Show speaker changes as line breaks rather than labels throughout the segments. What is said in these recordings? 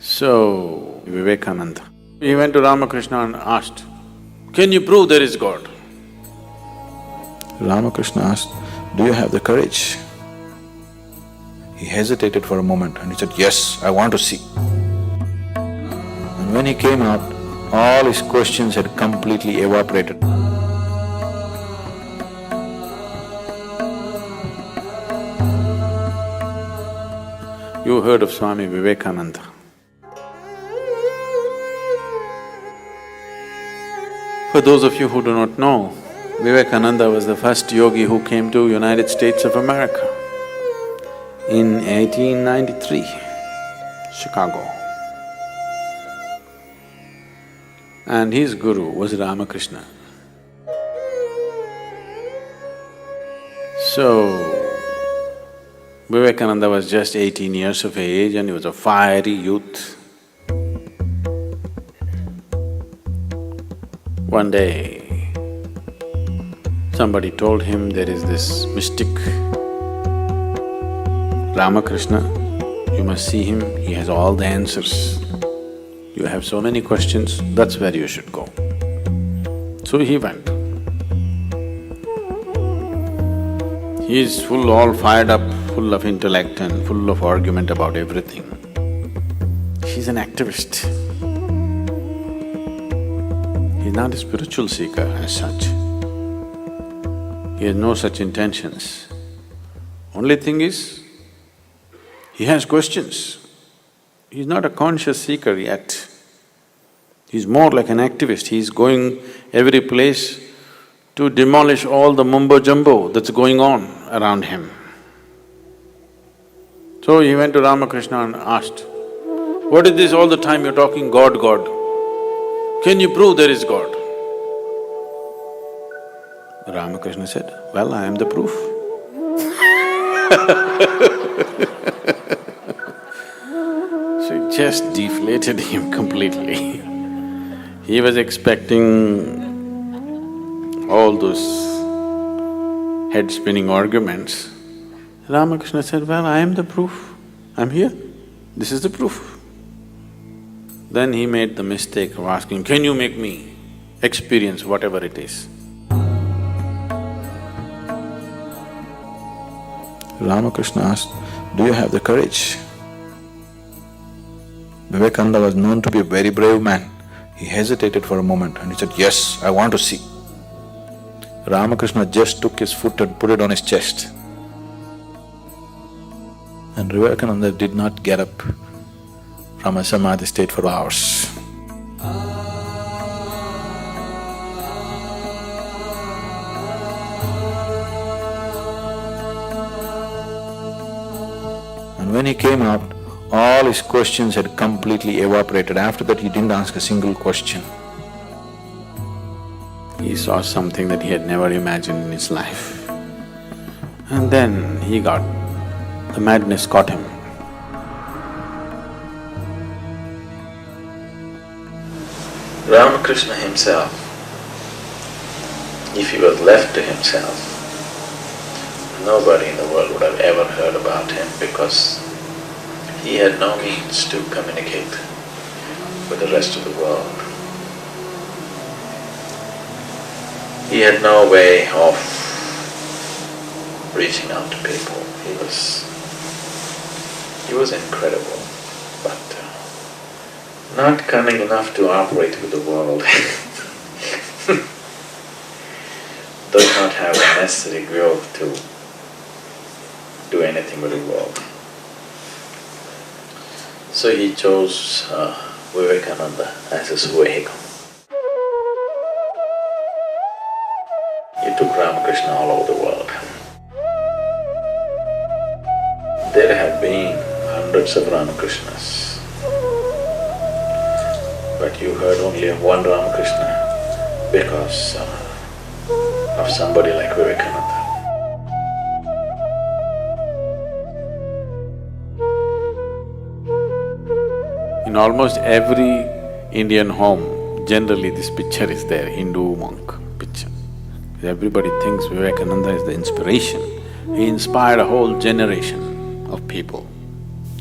So, Vivekananda, he went to Ramakrishna and asked, "Can you prove there is God?"
Ramakrishna asked, "Do you have the courage?" He hesitated for a moment and he said, "Yes, I want to see." And when he came out, all his questions had completely evaporated.
You heard of Swami Vivekananda. For those of you who do not know, Vivekananda was the first yogi who came to United States of America in 1893, Chicago. And his guru was Ramakrishna. So, Vivekananda was just 18 years of age and he was a fiery youth. One day, somebody told him there is this mystic, Ramakrishna, you must see him, he has all the answers. You have so many questions, that's where you should go. So he went. He is all fired up, full of intellect and full of argument about everything. He's an activist. He's not a spiritual seeker as such. He has no such intentions. Only thing is, he has questions. He's not a conscious seeker yet. He's more like an activist. He's going every place to demolish all the mumbo-jumbo that's going on around him. So he went to Ramakrishna and asked, "What is this all the time you're talking God, God? Can you prove there is God?" Ramakrishna said, "Well, I am the proof." So it just deflated him completely. He was expecting all those head-spinning arguments. Ramakrishna said, "Well, I am the proof. I'm here. This is the proof." Then he made the mistake of asking, "Can you make me experience whatever it is?"
Ramakrishna asked, "Do you have the courage?" Vivekananda was known to be a very brave man. He hesitated for a moment and he said, "Yes, I want to see." Ramakrishna just took his foot and put it on his chest. And Vivekananda did not get up from a samadhi state for hours. And when he came out, all his questions had completely evaporated. After that, he didn't ask a single question.
He saw something that he had never imagined in his life. And then he got… the madness caught him.
Ramakrishna himself, if he was left to himself, nobody in the world would have ever heard about him because he had no means to communicate with the rest of the world. He had no way of reaching out to people. He was incredible, but not cunning enough to operate with the world. Does not have the necessary will to do anything with the world. So he chose Vivekananda as his vehicle. He took Ramakrishna all over the world. There have been hundreds of Ramakrishnas, but you heard only of one Ramakrishna because of somebody like Vivekananda.
In almost every Indian home, generally this picture is there, Hindu monk picture. Everybody thinks Vivekananda is the inspiration. He inspired a whole generation of people.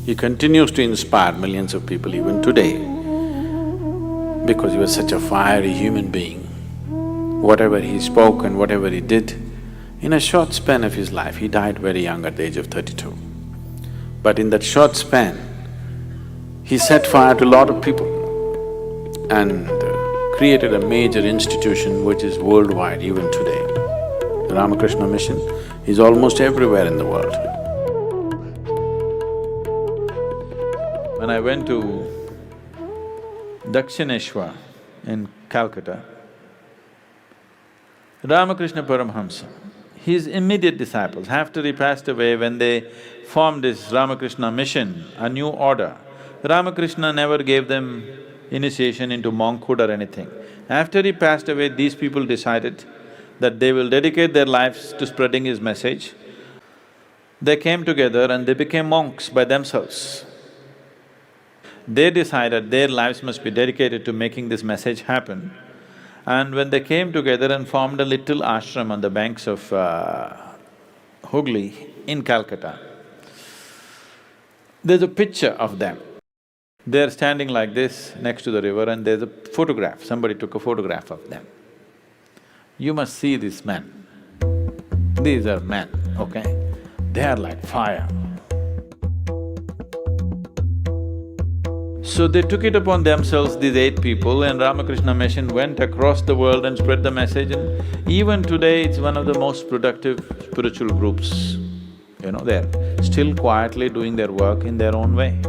He continues to inspire millions of people even today because he was such a fiery human being. Whatever he spoke and whatever he did, in a short span of his life, he died very young at the age of 32. But in that short span, he set fire to a lot of people and created a major institution which is worldwide even today. The Ramakrishna Mission is almost everywhere in the world. When I went to Dakshineshwar in Calcutta, Ramakrishna Paramahamsa, his immediate disciples, after he passed away, when they formed this Ramakrishna Mission, a new order, Ramakrishna never gave them initiation into monkhood or anything. After he passed away, these people decided that they will dedicate their lives to spreading his message. They came together and they became monks by themselves. They decided their lives must be dedicated to making this message happen. And when they came together and formed a little ashram on the banks of Hooghly in Calcutta, there's a picture of them. They're standing like this next to the river and there's a photograph, somebody took a photograph of them. You must see these men. These are men, okay? They are like fire. So they took it upon themselves, these 8 people, and Ramakrishna Mission went across the world and spread the message, and even today it's one of the most productive spiritual groups. They're still quietly doing their work in their own way.